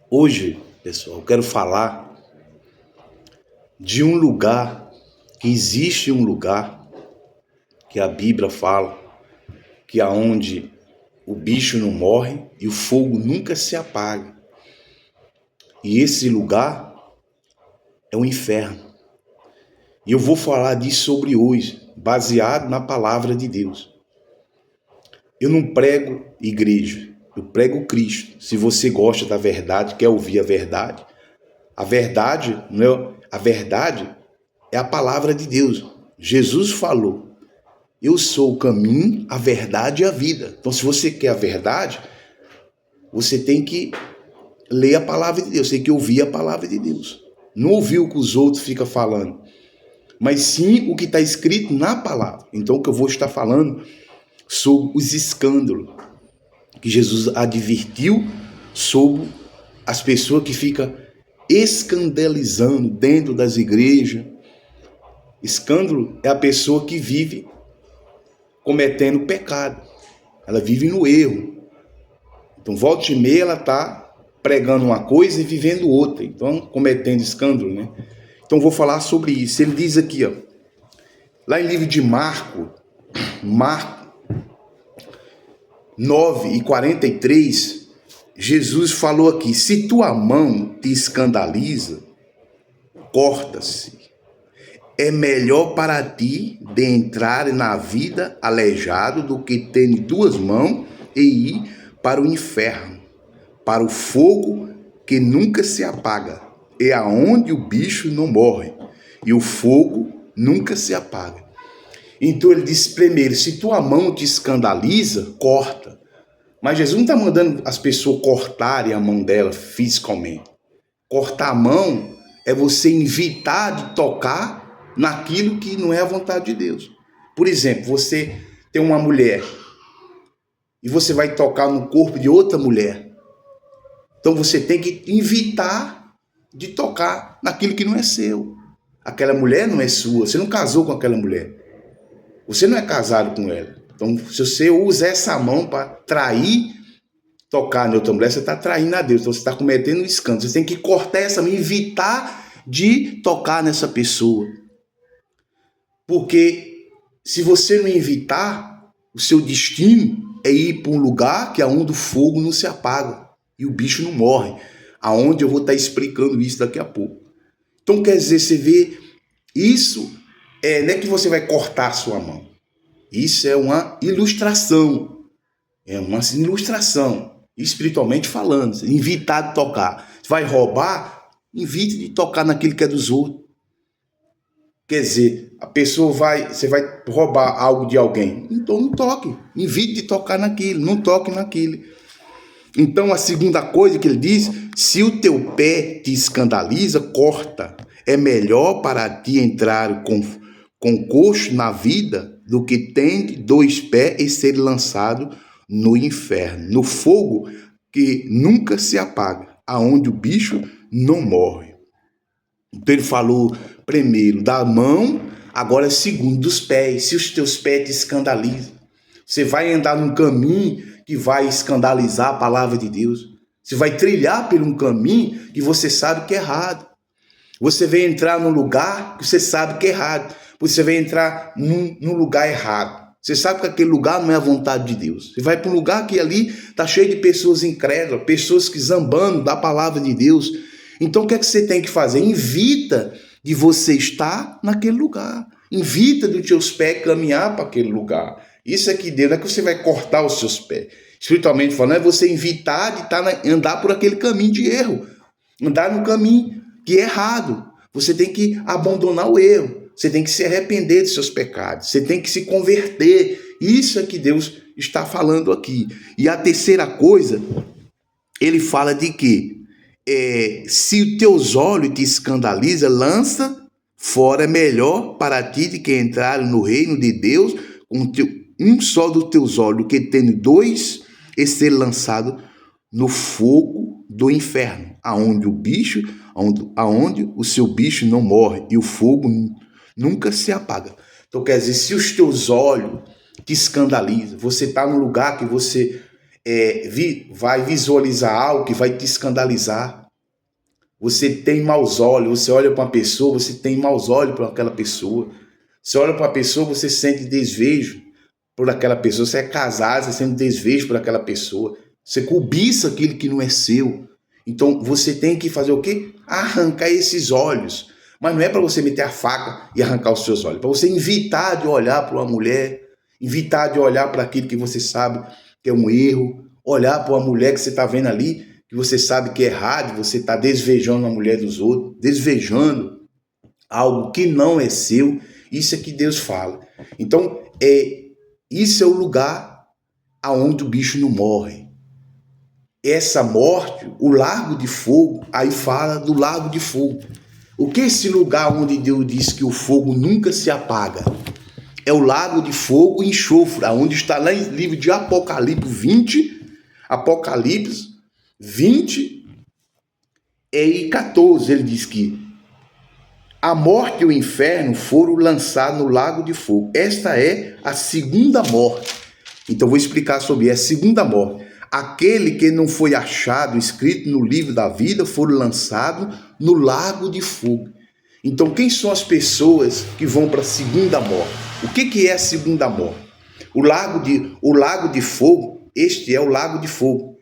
Hoje, pessoal, eu quero falar de um lugar, que existe um lugar que a Bíblia fala, que é onde o bicho não morre e o fogo nunca se apaga. E esse lugar é o inferno. E eu vou falar disso sobre hoje, baseado na palavra de Deus. Eu não prego igreja, eu prego Cristo. Se você gosta da verdade, quer ouvir a verdade, não, a verdade é a palavra de Deus. Jesus falou: eu sou o caminho, a verdade e a vida. Então, se você quer a verdade, você tem que ler a palavra de Deus, tem que ouvir a palavra de Deus. Não ouvir o que os outros ficam falando, mas sim o que está escrito na palavra. Então, o que eu vou estar falando sobre os escândalos que Jesus advertiu sobre as pessoas que ficam escandalizando dentro das igrejas. Escândalo é a pessoa que vive cometendo pecado. Ela vive no erro. Então, volta e meia, ela está pregando uma coisa e vivendo outra. Então, cometendo escândalo, né? Então, vou falar sobre isso. Ele diz aqui, ó, lá em livro de Marco 9:43, Jesus falou aqui: se tua mão te escandaliza, corta-se. É melhor para ti de entrar na vida aleijado do que ter duas mãos e ir para o inferno, para o fogo que nunca se apaga, é aonde o bicho não morre e o fogo nunca se apaga. Então ele disse primeiro: se tua mão te escandaliza, corta. Mas Jesus não está mandando as pessoas cortarem a mão dela fisicamente. Cortar a mão é você evitar de tocar naquilo que não é a vontade de Deus. Por exemplo, você tem uma mulher e você vai tocar no corpo de outra mulher. Então você tem que evitar de tocar naquilo que não é seu. Aquela mulher não é sua, você não casou com aquela mulher. Você não é casado com ela. Então, se você usa essa mão para trair, tocar em outra mulher, você está traindo a Deus. Então, você está cometendo um escândalo. Você tem que cortar essa mão, evitar de tocar nessa pessoa. Porque se você não evitar, o seu destino é ir para um lugar que é onde o fogo não se apaga e o bicho não morre. Aonde eu vou estar explicando isso daqui a pouco. Então, quer dizer, você vê, isso não é que você vai cortar a sua mão. Isso é uma ilustração. É uma ilustração, espiritualmente falando. Evitar de tocar. Você vai roubar, evite de tocar naquilo que é dos outros. Quer dizer, você vai roubar algo de alguém. Então não toque. Evite de tocar naquilo. Não toque naquilo. Então a segunda coisa que ele diz: se o teu pé te escandaliza, corta. É melhor para ti entrar com coxo na vida do que ter dois pés e ser lançado no inferno, no fogo que nunca se apaga, aonde o bicho não morre. Então ele falou primeiro da mão, agora segundo dos pés. Se os teus pés te escandalizam, você vai andar num caminho que vai escandalizar a palavra de Deus. Você vai trilhar por um caminho que você sabe que é errado. Você vai entrar num lugar que você sabe que é errado. Você vai entrar num lugar errado. Você sabe que aquele lugar não é a vontade de Deus. Você vai para um lugar que ali está cheio de pessoas incrédulas, pessoas que zambando da palavra de Deus. Então o que é que você tem que fazer? Evita de você estar naquele lugar. Evita dos teus pés caminhar para aquele lugar. Isso é que Deus, não é que você vai cortar os seus pés. Espiritualmente falando, é você evitar de andar por aquele caminho de erro. Andar no caminho que é errado. Você tem que abandonar o erro. Você tem que se arrepender dos seus pecados. Você tem que se converter. Isso é que Deus está falando aqui. E a terceira coisa, ele fala de que se os teus olhos te escandaliza, lança fora. É melhor para ti de que entrar no reino de Deus com um só dos teus olhos, que tendo dois, e ser lançado no fogo do inferno, aonde o seu bicho não morre e o fogo nunca se apaga. Então quer dizer, se os teus olhos te escandalizam, você está num lugar que você vai visualizar algo que vai te escandalizar. Você tem maus olhos, você olha para uma pessoa, você tem maus olhos para aquela pessoa. Você olha para a pessoa, você sente desejo por aquela pessoa. Você é casado, você sente desejo por aquela pessoa. Você cobiça aquilo que não é seu. Então você tem que fazer o quê? Arrancar esses olhos. Mas não é para você meter a faca e arrancar os seus olhos. É para você evitar de olhar para uma mulher, evitar de olhar para aquilo que você sabe que é um erro, olhar para uma mulher que você está vendo ali, que você sabe que é errado, você está desejando a mulher dos outros, desejando algo que não é seu. Isso é que Deus fala. Então, isso é o lugar aonde o bicho não morre. Essa morte, o lago de fogo, aí fala do lago de fogo. O que é esse lugar onde Deus diz que o fogo nunca se apaga? É o lago de fogo e enxofre, onde está lá em livro de Apocalipse 20, Apocalipse 20 e 14, ele diz que a morte e o inferno foram lançados no lago de fogo. Esta é a segunda morte. Então vou explicar sobre a segunda morte. Aquele que não foi achado escrito no livro da vida foram lançados no lago de fogo. Então quem são as pessoas que vão para a segunda morte? O que é a segunda morte? O lago de fogo, este é o lago de fogo.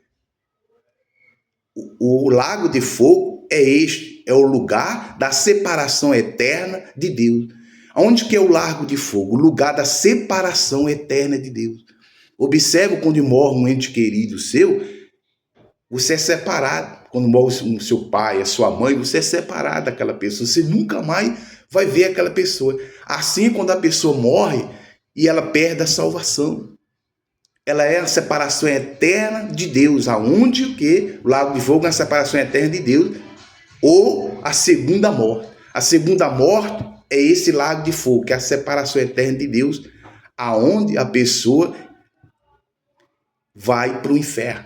O lago de fogo é este, é o lugar da separação eterna de Deus. Onde que é o lago de fogo? O lugar da separação eterna de Deus. Observe quando morre um ente querido seu, você é separado. Quando morre o seu pai, a sua mãe, você é separado daquela pessoa. Você nunca mais vai ver aquela pessoa. Assim, quando a pessoa morre e ela perde a salvação. Ela é a separação eterna de Deus. Aonde que o lago de fogo é a separação eterna de Deus. Ou a segunda morte. A segunda morte é esse lago de fogo, que é a separação eterna de Deus, aonde a pessoa vai para o inferno.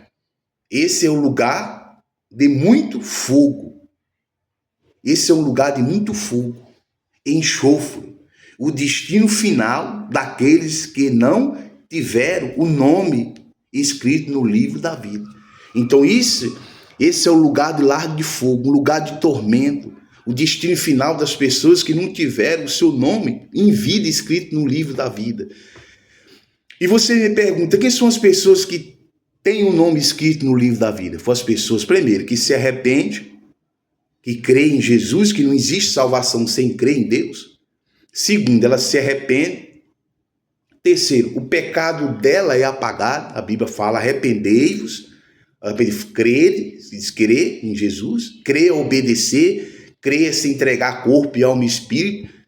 Esse é o lugar de muito fogo. Esse é um lugar de muito fogo, enxofre. O destino final daqueles que não tiveram o nome escrito no livro da vida. Então esse é o lugar de lago de fogo, um lugar de tormento. O destino final das pessoas que não tiveram o seu nome em vida escrito no livro da vida. E você me pergunta, quem são as pessoas que têm o nome escrito no livro da vida? São as pessoas, primeiro, que se arrependem, que creem em Jesus, que não existe salvação sem crer em Deus. Segundo, elas se arrependem. Terceiro, o pecado dela é apagado. A Bíblia fala, arrependei-vos, crer em Jesus, crer, obedecer, crer, se entregar corpo e alma e espírito,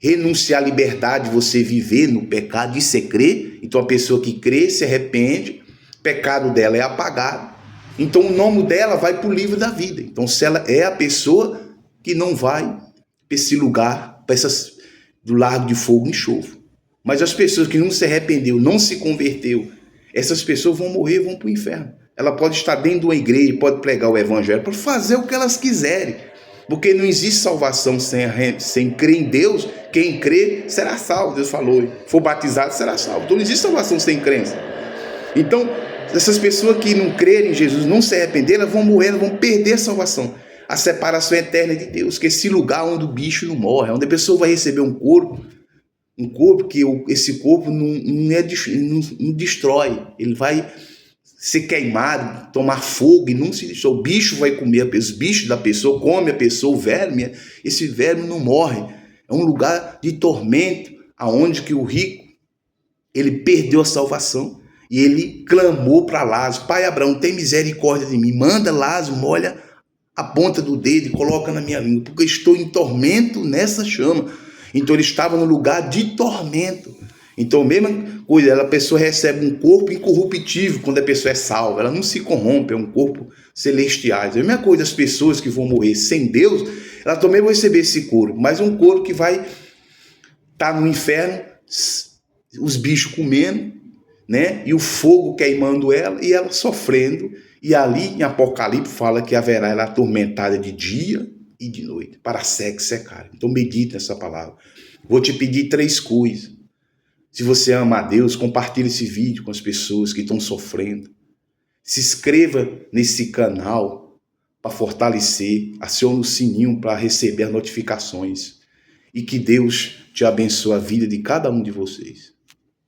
renunciar à liberdade de você viver no pecado, isso é crer. Então a pessoa que crê, se arrepende, o pecado dela é apagado. Então o nome dela vai para o livro da vida. Então se ela é a pessoa que não vai para esse lugar, do lago de fogo e enxofre. Mas as pessoas que não se arrependeu, não se converteu, essas pessoas vão morrer, vão para o inferno. Ela pode estar dentro de uma igreja, pode pregar o evangelho, pode fazer o que elas quiserem. Porque não existe salvação sem crer em Deus. Quem crê será salvo, Deus falou. For batizado será salvo. Então não existe salvação sem crença. Então, essas pessoas que não crerem em Jesus, não se arrependerem, elas vão morrer, elas vão perder a salvação. A separação eterna de Deus, que é esse lugar onde o bicho não morre, onde a pessoa vai receber um corpo que esse corpo não destrói. Ele vai ser queimado, tomar fogo e não se destrói. O bicho vai comer, os bichos da pessoa, come a pessoa, o verme, esse verme não morre. É um lugar de tormento, aonde que o rico, ele perdeu a salvação e ele clamou para Lázaro: Pai Abraão, tem misericórdia de mim, manda Lázaro, molha a ponta do dedo e coloca na minha língua, porque eu estou em tormento nessa chama. Então ele estava no lugar de tormento. Então, a mesma coisa, a pessoa recebe um corpo incorruptível quando a pessoa é salva, ela não se corrompe, é um corpo celestial. A mesma coisa, as pessoas que vão morrer sem Deus, elas também vão receber esse corpo, mas um corpo que vai estar no inferno, os bichos comendo, né? E o fogo queimando ela e ela sofrendo. E ali em Apocalipse fala que haverá ela atormentada de dia e de noite, para secar e secar. Então medite nessa palavra. Vou te pedir 3 coisas. Se você ama a Deus, compartilhe esse vídeo com as pessoas que estão sofrendo. Se inscreva nesse canal para fortalecer, acione o sininho para receber as notificações. E que Deus te abençoe a vida de cada um de vocês.